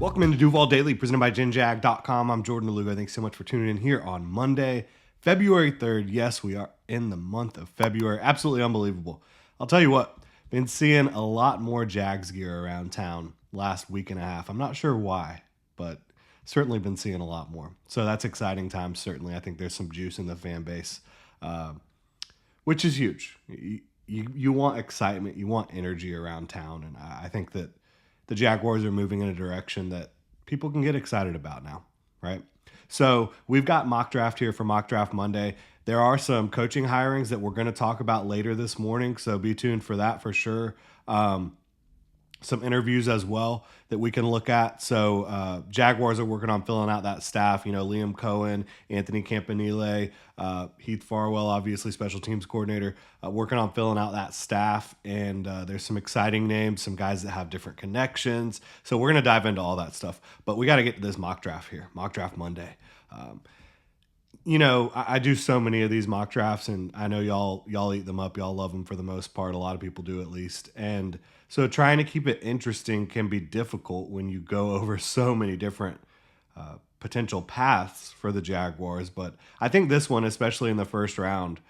Welcome into Duval Daily, presented by GenJag.com. I'm Jordan DeLugo. Thanks so much for tuning in here on Monday, February 3rd. Yes, we are in the month of February. Absolutely unbelievable. I'll tell you what, been seeing a lot more Jags gear around town last week and a half. I'm not sure why, but certainly been seeing a lot more. So that's exciting times, certainly. I think there's some juice in the fan base, which is huge. You want excitement, you want energy around town, and I think that the Jaguars are moving in a direction that people can get excited about now, right? So we've got mock draft here for Mock Draft Monday. There are some coaching hirings that we're going to talk about later this morning, so be tuned for that for sure. Some interviews as well that we can look at. So Jaguars are working on filling out that staff. You know, Liam Cohen, Anthony Campanile, Heath Farwell, obviously special teams coordinator, working on filling out that staff. And there's some exciting names, some guys that have different connections. So we're going to dive into all that stuff. But we got to get to this mock draft here, Mock Draft Monday. You know, I do so many of these mock drafts, and I know y'all eat them up. Y'all love them for the most part. A lot of people do, at least. And so trying to keep it interesting can be difficult when you go over so many different potential paths for the Jaguars. But I think this one, especially in the first round,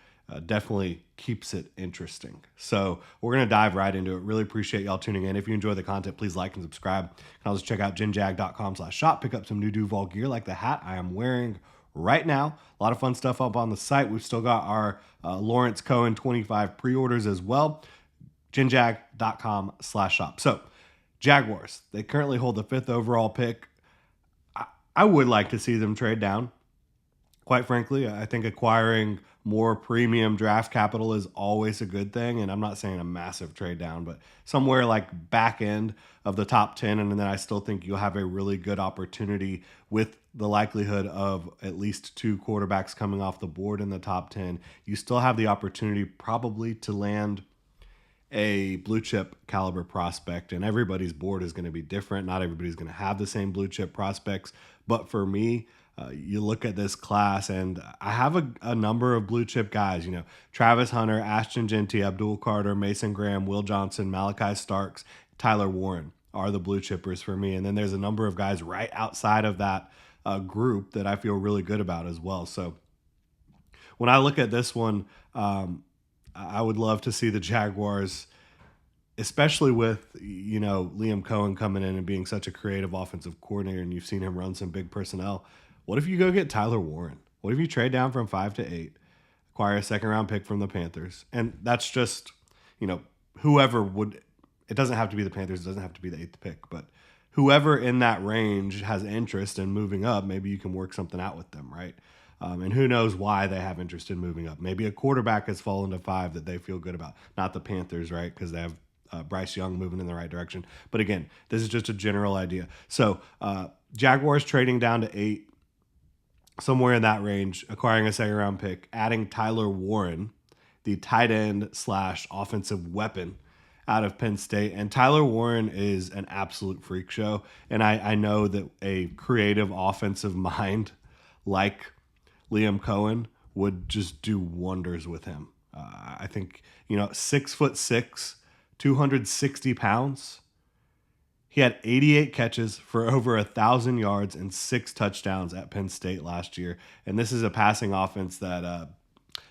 definitely keeps it interesting. So we're going to dive right into it. Really appreciate y'all tuning in. If you enjoy the content, please like and subscribe. You can also check out genjag.com/shop. Pick up some new Duval gear like the hat I am wearing right now. A lot of fun stuff up on the site. We've still got our Lawrence Cohen 25 pre-orders as well. genjag.com/shop. So Jaguars, they currently hold the 5th overall pick. I would like to see them trade down. Quite frankly, I think acquiring more premium draft capital is always a good thing. And I'm not saying a massive trade down, but somewhere like back end of the top 10. And then I still think you'll have a really good opportunity with the likelihood of at least 2 quarterbacks coming off the board in the top 10. You still have the opportunity probably to land a blue chip caliber prospect, and everybody's board is going to be different. Not everybody's going to have the same blue chip prospects. But for me, you look at this class, and I have a number of blue chip guys, you know, Travis Hunter, Ashton Genty, Abdul Carter, Mason Graham, Will Johnson, Malachi Starks, Tyler Warren are the blue chippers for me. And then there's a number of guys right outside of that group that I feel really good about as well. So when I look at this one, I would love to see the Jaguars, especially with, you know, Liam Cohen coming in and being such a creative offensive coordinator, and you've seen him run some big personnel. What if you go get Tyler Warren? What if you trade down from 5 to 8, acquire a 2nd-round pick from the Panthers? And that's just, you know, whoever would – it doesn't have to be the Panthers. It doesn't have to be the 8th pick. But whoever in that range has interest in moving up, maybe you can work something out with them, right? And who knows why they have interest in moving up. Maybe a quarterback has fallen to 5 that they feel good about. Not the Panthers, right, because they have Bryce Young moving in the right direction. But again, this is just a general idea. So Jaguars trading down to 8, somewhere in that range, acquiring a 2nd-round pick, adding Tyler Warren, the tight end / offensive weapon out of Penn State. And Tyler Warren is an absolute freak show. And I know that a creative offensive mind like Liam Cohen would just do wonders with him. I think, you know, 6'6", 260 pounds. He had 88 catches for over 1,000 yards and 6 touchdowns at Penn State last year. And this is a passing offense that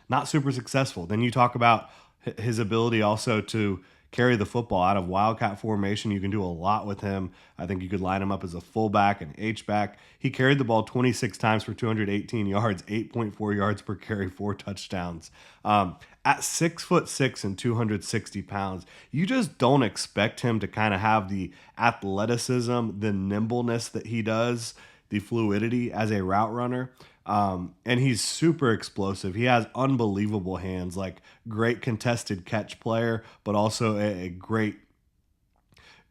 not super successful. Then you talk about his ability also to carry the football out of Wildcat formation. You can do a lot with him. I think you could line him up as a fullback and H-back. He carried the ball 26 times for 218 yards, 8.4 yards per carry, 4 touchdowns. At 6'6" and 260 pounds, you just don't expect him to kind of have the athleticism, the nimbleness that he does, the fluidity as a route runner. And he's super explosive. He has unbelievable hands, like great contested catch player, but also a great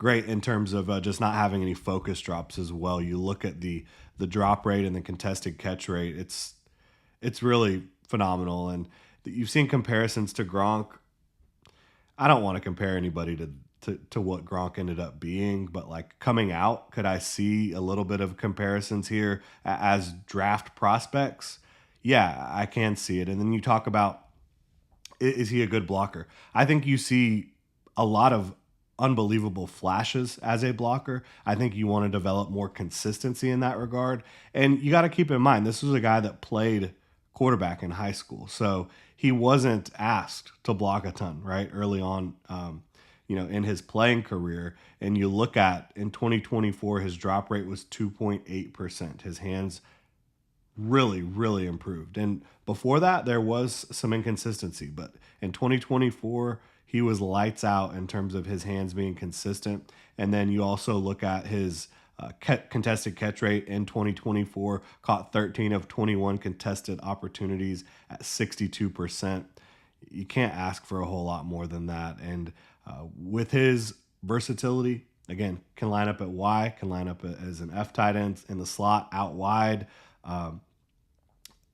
in terms of just not having any focus drops as well. You look at the drop rate and the contested catch rate. It's really phenomenal. And you've seen comparisons to Gronk. I don't want to compare anybody to what Gronk ended up being, but like coming out, could I see a little bit of comparisons here as draft prospects? Yeah, I can see it. And then you talk about, is he a good blocker? I think you see a lot of unbelievable flashes as a blocker. I think you want to develop more consistency in that regard. And you got to keep in mind, this was a guy that played quarterback in high school. So he wasn't asked to block a ton, right? Early on, in his playing career. And you look at in 2024, his drop rate was 2.8%. His hands really, really improved. And before that, there was some inconsistency. But in 2024, he was lights out in terms of his hands being consistent. And then you also look at his contested catch rate in 2024, caught 13 of 21 contested opportunities at 62%. You can't ask for a whole lot more than that. And with his versatility, again, can line up at Y, can line up as an F tight end in the slot, out wide,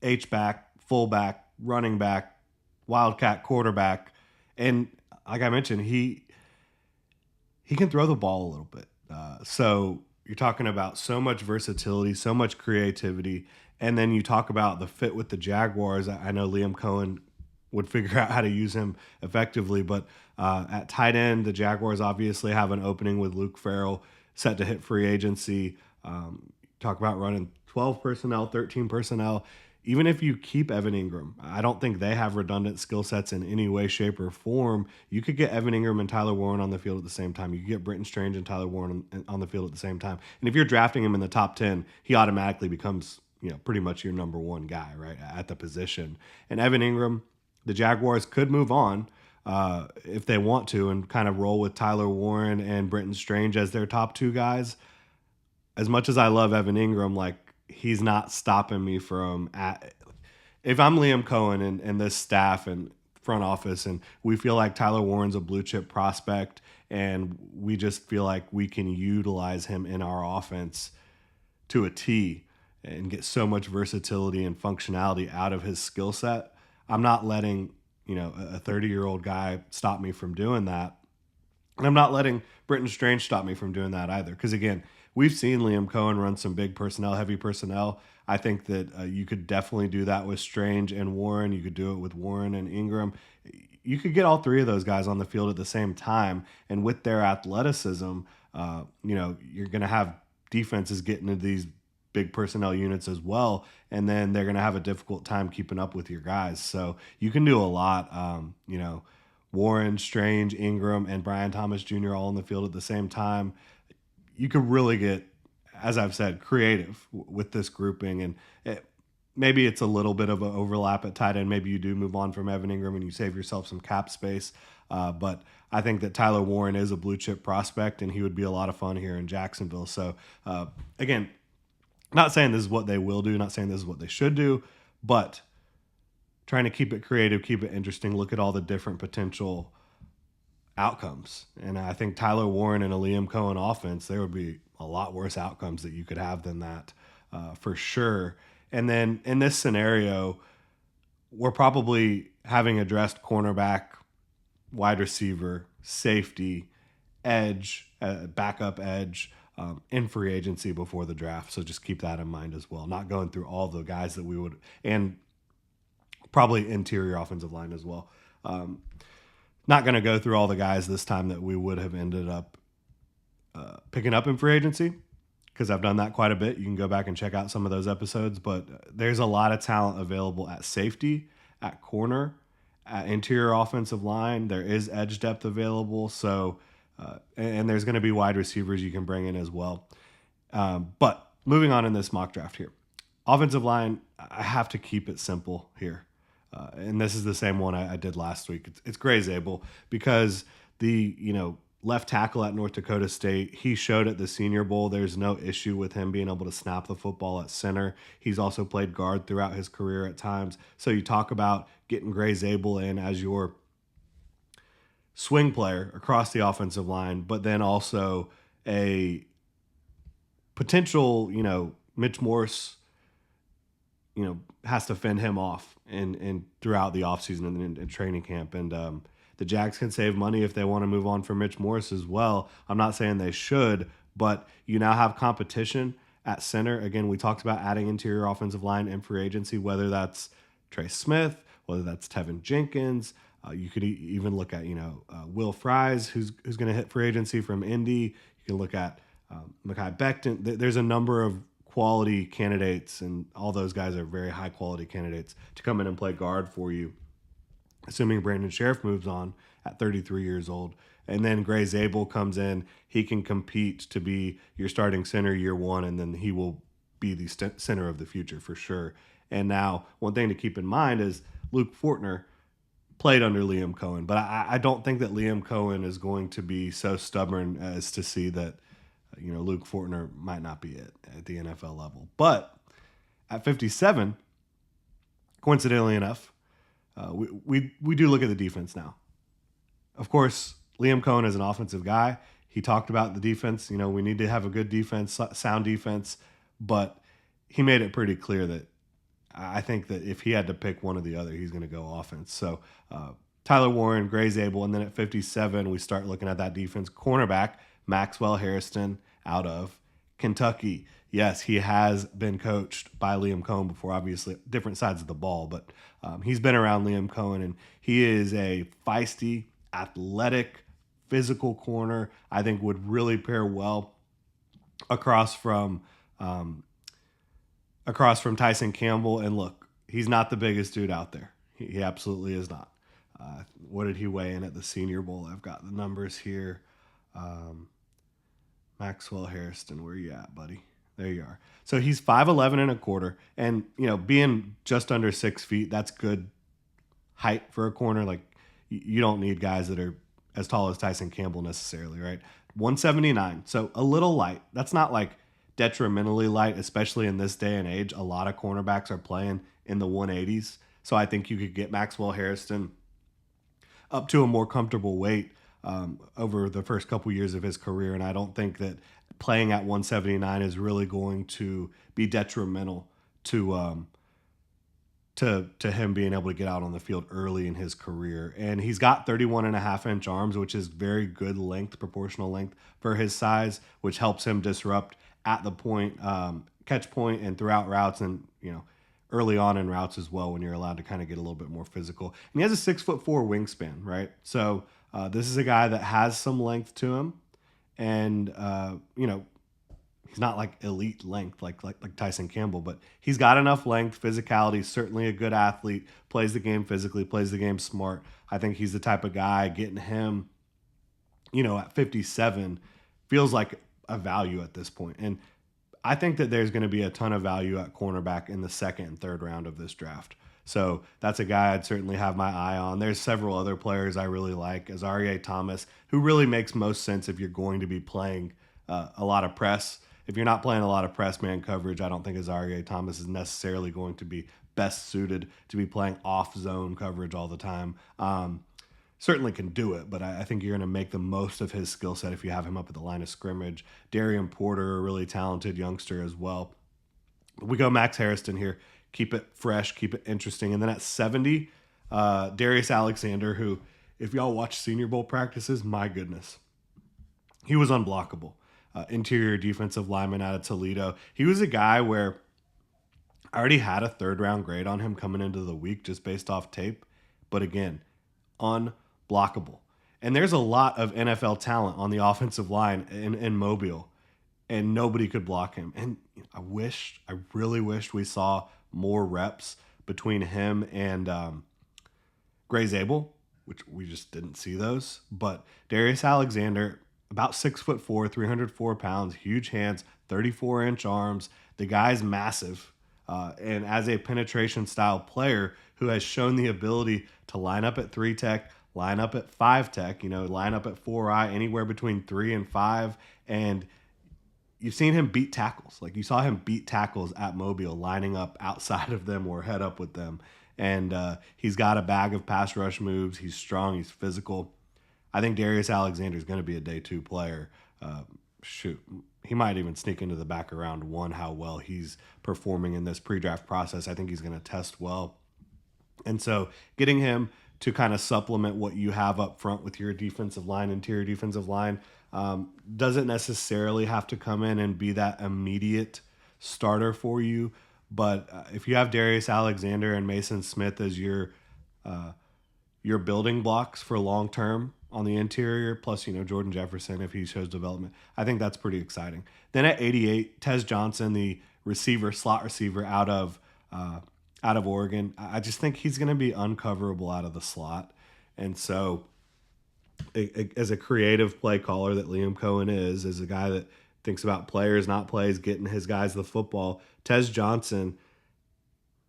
H back, fullback, running back, wildcat quarterback, and like I mentioned, he can throw the ball a little bit. So you're talking about so much versatility, so much creativity, and then you talk about the fit with the Jaguars. I know Liam Cohen would figure out how to use him effectively, but at tight end, the Jaguars obviously have an opening with Luke Farrell set to hit free agency. Talk about running 12 personnel, 13 personnel. Even if you keep Evan Ingram, I don't think they have redundant skill sets in any way, shape, or form. You could get Evan Ingram and Tyler Warren on the field at the same time. You could get Britton Strange and Tyler Warren on the field at the same time. And if you're drafting him in the top 10, he automatically becomes, pretty much your number one guy, right, at the position. And Evan Ingram, the Jaguars could move on if they want to and kind of roll with Tyler Warren and Britton Strange as their top two guys. As much as I love Evan Ingram, he's not stopping me from if I'm Liam Cohen and this staff and front office and we feel like Tyler Warren's a blue chip prospect and we just feel like we can utilize him in our offense to a T and get so much versatility and functionality out of his skill set, I'm not letting a 30-year-old guy stop me from doing that. And I'm not letting Britton Strange stop me from doing that either. Because again, we've seen Liam Cohen run some big personnel, heavy personnel. I think that you could definitely do that with Strange and Warren. You could do it with Warren and Ingram. You could get all three of those guys on the field at the same time. And with their athleticism, you're going to have defenses getting into these big personnel units as well. And then they're going to have a difficult time keeping up with your guys. So you can do a lot. Warren, Strange, Ingram, and Brian Thomas Jr. all on the field at the same time. You could really get, as I've said, creative with this grouping. And maybe it's a little bit of an overlap at tight end. Maybe you do move on from Evan Ingram and you save yourself some cap space. But I think that Tyler Warren is a blue chip prospect and he would be a lot of fun here in Jacksonville. So, again, not saying this is what they will do, not saying this is what they should do, but trying to keep it creative, keep it interesting, look at all the different potential outcomes. And I think Tyler Warren and a Liam Cohen offense, there would be a lot worse outcomes that you could have than that for sure. And then in this scenario, we're probably having addressed cornerback, wide receiver, safety, edge, backup edge, in free agency before the draft. So just keep that in mind as well. Not going through all the guys that we would, and probably interior offensive line as well. Not going to go through all the guys this time that we would have ended up picking up in free agency because I've done that quite a bit. You can go back and check out some of those episodes, but there's a lot of talent available at safety, at corner, at interior offensive line. There is edge depth available. So, and there's going to be wide receivers you can bring in as well. But moving on in this mock draft here, offensive line, I have to keep it simple here. And this is the same one I did last week. It's Gray Zabel because the, left tackle at North Dakota State, he showed at the Senior Bowl there's no issue with him being able to snap the football at center. He's also played guard throughout his career at times. So you talk about getting Gray Zabel in as your swing player across the offensive line, but then also a potential, Mitch Morse, has to fend him off and throughout the offseason and training camp. And the Jags can save money if they want to move on from Mitch Morse as well. I'm not saying they should, but you now have competition at center. Again, we talked about adding interior offensive line in free agency, whether that's Trey Smith, whether that's Tevin Jenkins, You could even look at Will Fries, who's going to hit free agency from Indy. You can look at Mekhi Becton. There's a number of quality candidates, and all those guys are very high quality candidates to come in and play guard for you, assuming Brandon Sheriff moves on at 33 years old. And then Gray Zabel comes in. He can compete to be your starting center year one, and then he will be the center of the future for sure. And now, one thing to keep in mind is Luke Fortner played under Liam Cohen, but I don't think that Liam Cohen is going to be so stubborn as to see that Luke Fortner might not be it at the NFL level. But at 57, coincidentally enough, we do look at the defense now. Of course, Liam Cohen is an offensive guy. He talked about the defense. We need to have a good defense, sound defense, but he made it pretty clear that I think that if he had to pick one or the other, he's going to go offense. So Tyler Warren, Gray Zabel, and then at 57, we start looking at that defense. Cornerback, Maxwell Harrison out of Kentucky. Yes, he has been coached by Liam Cohen before, obviously different sides of the ball, but he's been around Liam Cohen, and he is a feisty, athletic, physical corner. I think would really pair well across from Tyson Campbell. And look, he's not the biggest dude out there. He absolutely is not. What did he weigh in at the Senior Bowl? I've got the numbers here. Maxwell Harrison, where you at, buddy? There you are. So he's 5'11 and a quarter, and being just under 6 feet, that's good height for a corner. Like, you don't need guys that are as tall as Tyson Campbell necessarily, right? 179, so a little light. That's not like detrimentally light, especially in this day and age. A lot of cornerbacks are playing in the 180s, so I think you could get Maxwell Harrison up to a more comfortable weight over the first couple years of his career, and I don't think that playing at 179 is really going to be detrimental to him being able to get out on the field early in his career. And he's got 31.5-inch arms, which is very good length, proportional length for his size, which helps him disrupt at the point, catch point, and throughout routes, and early on in routes as well, when you're allowed to kind of get a little bit more physical. And he has a 6'4" wingspan, right? So this is a guy that has some length to him, and he's not like elite length like Tyson Campbell, but he's got enough length, physicality, certainly a good athlete, plays the game physically, plays the game smart. I think he's the type of guy getting him, at 57 feels like a value at this point. And I think that there's going to be a ton of value at cornerback in the second and third round of this draft. So that's a guy I'd certainly have my eye on. There's several other players I really like. Azareye'h Thomas, who really makes most sense if you're going to be playing a lot of press. If you're not playing a lot of press man coverage, I don't think Azareye'h Thomas is necessarily going to be best suited to be playing off zone coverage all the time. Certainly can do it, but I think you're going to make the most of his skill set if you have him up at the line of scrimmage. Darian Porter, a really talented youngster as well. We go Max Harrison here. Keep it fresh, keep it interesting. And then at 70, Darius Alexander, who, if y'all watch Senior Bowl practices, my goodness, he was unblockable. Interior defensive lineman out of Toledo. He was a guy where I already had a third-round grade on him coming into the week just based off tape. But again, unblockable. And there's a lot of NFL talent on the offensive line in Mobile, and nobody could block him. And I really wished we saw more reps between him and Gray Zabel, which we just didn't see those. But Darius Alexander, about 6'4", 304 pounds, huge hands, 34-inch arms. The guy's massive. And as a penetration style player who has shown the ability to line up at 3 tech, line up at 5 tech, line up at 4i, anywhere between 3 and 5. And you've seen him beat tackles. Like, you saw him beat tackles at Mobile, lining up outside of them or head up with them. And he's got a bag of pass rush moves. He's strong. He's physical. I think Darius Alexander is going to be a day 2 player. He might even sneak into the back of round 1, how well he's performing in this pre-draft process. I think he's going to test well. And so getting him to kind of supplement what you have up front with your defensive line, interior defensive line, doesn't necessarily have to come in and be that immediate starter for you. But if you have Darius Alexander and Mason Smith as your your building blocks for long term on the interior, plus, Jordan Jefferson if he shows development. I think that's pretty exciting. Then at 88, Tez Johnson, the slot receiver out of Oregon. I just think he's going to be uncoverable out of the slot. And so, as a creative play caller that Liam Cohen is, as a guy that thinks about players, not plays, getting his guys the football, Tez Johnson,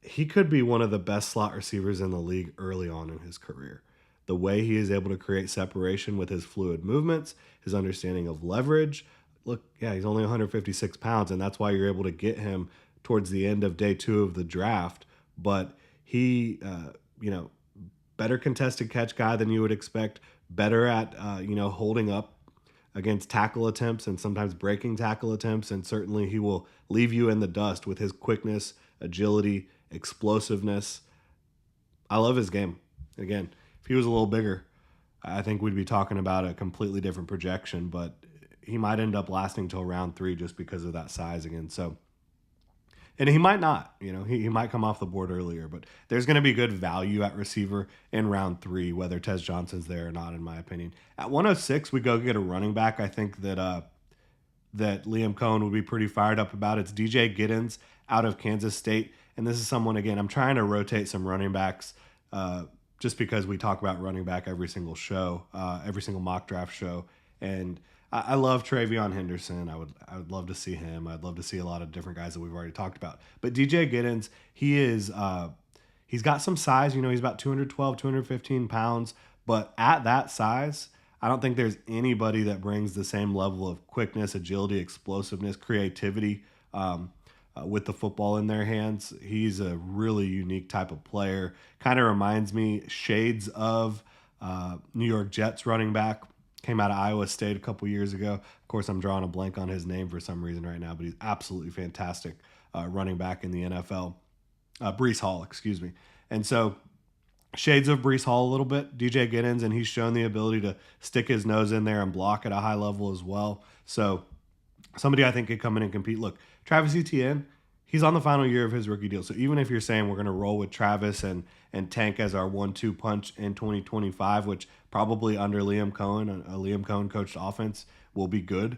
he could be one of the best slot receivers in the league early on in his career. The way he is able to create separation with his fluid movements, his understanding of leverage. Look, yeah, he's only 156 pounds, and that's why you're able to get him towards the end of day 2 of the draft. But he, better contested catch guy than you would expect, better at, holding up against tackle attempts and sometimes breaking tackle attempts. And certainly he will leave you in the dust with his quickness, agility, explosiveness. I love his game. Again, if he was a little bigger, I think we'd be talking about a completely different projection, but he might end up lasting till round 3 just because of that size again. So, and he might not, he might come off the board earlier, but there's going to be good value at receiver in round 3, whether Tez Johnson's there or not, in my opinion. At 106, we go get a running back. I think that Liam Cohen would be pretty fired up about. It's DJ Giddens out of Kansas State. And this is someone, again, I'm trying to rotate some running backs just because we talk about running back every single show, every single mock draft show. And I love Travion Henderson. I would love to see him. I'd love to see a lot of different guys that we've already talked about. But DJ Giddens, he's got some size. He's about 212, 215 pounds. But at that size, I don't think there's anybody that brings the same level of quickness, agility, explosiveness, creativity with the football in their hands. He's a really unique type of player. Kind of reminds me shades of New York Jets running back. Came out of Iowa State a couple years ago. Of course, I'm drawing a blank on his name for some reason right now, but he's absolutely fantastic running back in the NFL. Breece Hall, excuse me. And so shades of Breece Hall a little bit, DJ Giddens, and he's shown the ability to stick his nose in there and block at a high level as well. So somebody I think could come in and compete. Look, Travis Etienne, he's on the final year of his rookie deal. So even if you're saying we're going to roll with Travis and Tank as our 1-2 punch in 2025, which probably under Liam Cohen, a Liam Cohen coached offense will be good,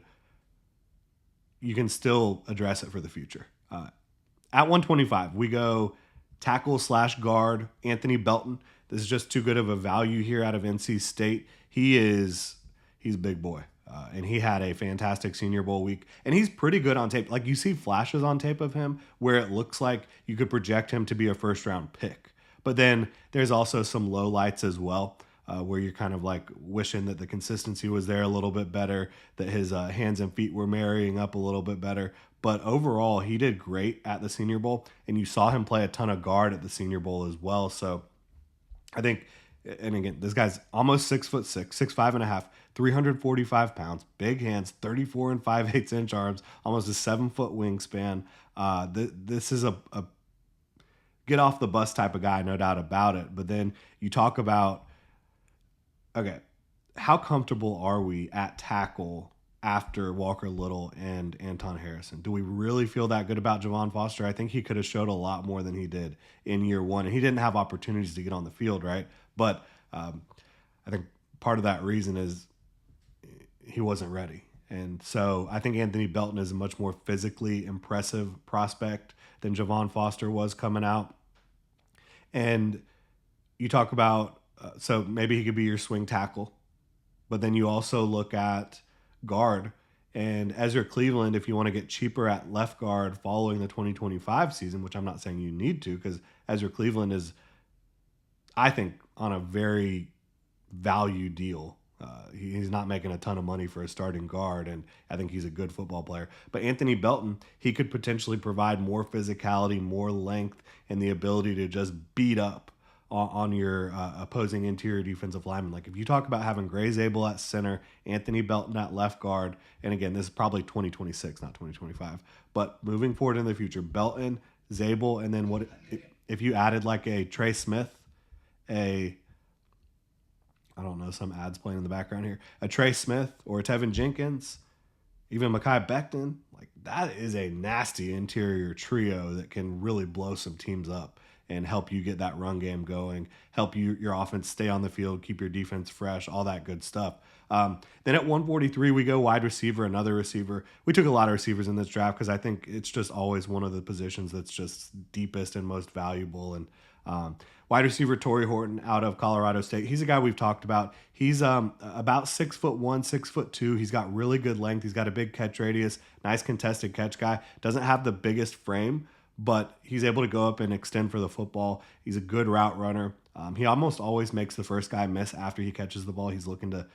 you can still address it for the future. At 125, we go tackle/guard Anthony Belton. This is just too good of a value here out of NC State. He's a big boy. And he had a fantastic Senior Bowl week. And he's pretty good on tape. Like, you see flashes on tape of him where it looks like you could project him to be a first-round pick. But then there's also some low lights as well, where you're kind of like wishing that the consistency was there a little bit better, that his hands and feet were marrying up a little bit better. But overall, he did great at the Senior Bowl. And you saw him play a ton of guard at the Senior Bowl as well. So I think, and again, this guy's almost 6'6", 6'5.5", 345 pounds, big hands, 34 and 5/8 inch arms, almost a 7-foot wingspan. This is a get off the bus type of guy, no doubt about it. But then you talk about, okay, how comfortable are we at tackle after Walker Little and Anton Harrison? Do we really feel that good about Javon Foster? I think he could have showed a lot more than he did in year 1. And he didn't have opportunities to get on the field, right? But I think part of that reason is he wasn't ready. And so I think Anthony Belton is a much more physically impressive prospect than Javon Foster was coming out. And you talk about, so maybe he could be your swing tackle, but then you also look at guard. And Ezra Cleveland, if you want to get cheaper at left guard following the 2025 season, which I'm not saying you need to, because Ezra Cleveland is, I think, on a very value deal. He's not making a ton of money for a starting guard, and I think he's a good football player. But Anthony Belton, he could potentially provide more physicality, more length, and the ability to just beat up on your opposing interior defensive lineman. Like, if you talk about having Gray Zabel at center, Anthony Belton at left guard, and again, this is probably 2026, not 2025, but moving forward in the future, Belton, Zabel, and then what if you added like a Trey Smith, I don't know, some ads playing in the background here, a Trey Smith or a Tevin Jenkins, even Mekhi Becton, like, that is a nasty interior trio that can really blow some teams up. and help you get that run game going, help your offense stay on the field, keep your defense fresh, all that good stuff. Then at 143, we go wide receiver, another receiver. We took a lot of receivers in this draft because I think it's just always one of the positions that's just deepest and most valuable. And wide receiver Torrey Horton out of Colorado State. He's a guy we've talked about. He's about 6'1", 6'2". He's got really good length. He's got a big catch radius, nice contested catch guy. Doesn't have the biggest frame, but he's able to go up and extend for the football. He's a good route runner. He almost always makes the first guy miss after he catches the ball. He's looking to,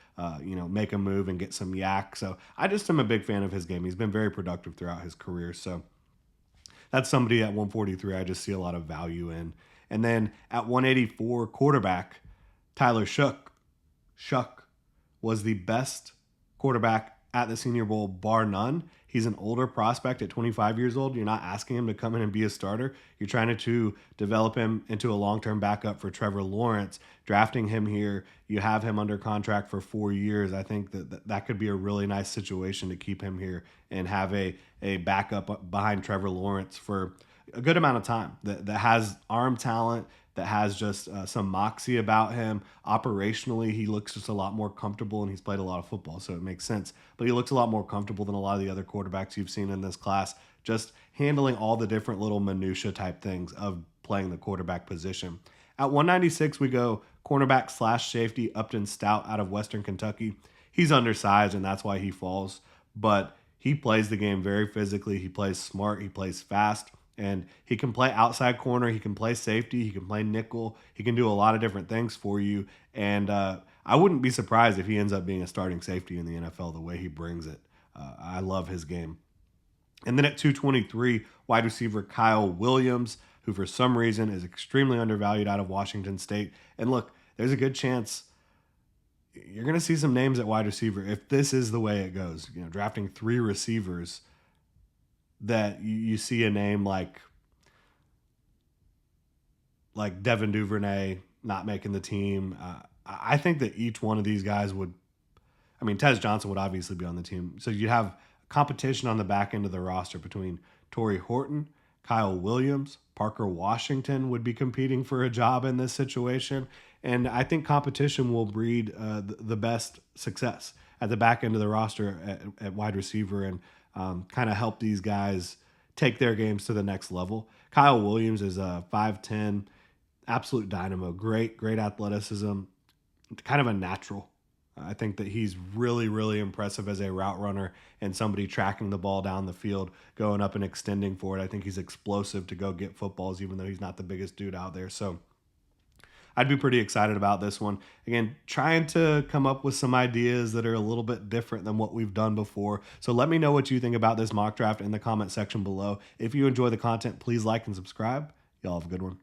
make a move and get some yak. So I just am a big fan of his game. He's been very productive throughout his career. So that's somebody at 143 I just see a lot of value in. And then at 184, quarterback Tyler Shough. Shough was the best quarterback at the Senior Bowl, bar none. He's an older prospect at 25 years old. You're not asking him to come in and be a starter. You're trying to develop him into a long-term backup for Trevor Lawrence. Drafting him here, you have him under contract for 4 years. I think that could be a really nice situation to keep him here and have a backup behind Trevor Lawrence for a good amount of time that has arm talent, that has just some moxie about him. Operationally, he looks just a lot more comfortable, and he's played a lot of football, so it makes sense. But he looks a lot more comfortable than a lot of the other quarterbacks you've seen in this class, just handling all the different little minutia type things of playing the quarterback position. At 196, we go cornerback / safety Upton Stout out of Western Kentucky. He's undersized, and that's why he falls, but he plays the game very physically. He plays smart. He plays fast. And he can play outside corner. He can play safety. He can play nickel. He can do a lot of different things for you. And I wouldn't be surprised if he ends up being a starting safety in the NFL the way he brings it. I love his game. And then at 223, wide receiver Kyle Williams, who for some reason is extremely undervalued out of Washington State. And look, there's a good chance you're going to see some names at wide receiver if this is the way it goes. Drafting 3 receivers, that you see a name like Devin Duvernay not making the team. I think that each one of these guys would, Tez Johnson would obviously be on the team. So you have competition on the back end of the roster between Torrey Horton, Kyle Williams, Parker Washington would be competing for a job in this situation. And I think competition will breed the best success at the back end of the roster at wide receiver, and kind of help these guys take their games to the next level. Kyle Williams is a 5'10", absolute dynamo, great athleticism, kind of a natural. I think that he's really, really impressive as a route runner and somebody tracking the ball down the field, going up and extending for it. I think he's explosive to go get footballs, even though he's not the biggest dude out there. So I'd be pretty excited about this one. Again, trying to come up with some ideas that are a little bit different than what we've done before. So let me know what you think about this mock draft in the comment section below. If you enjoy the content, please like and subscribe. Y'all have a good one.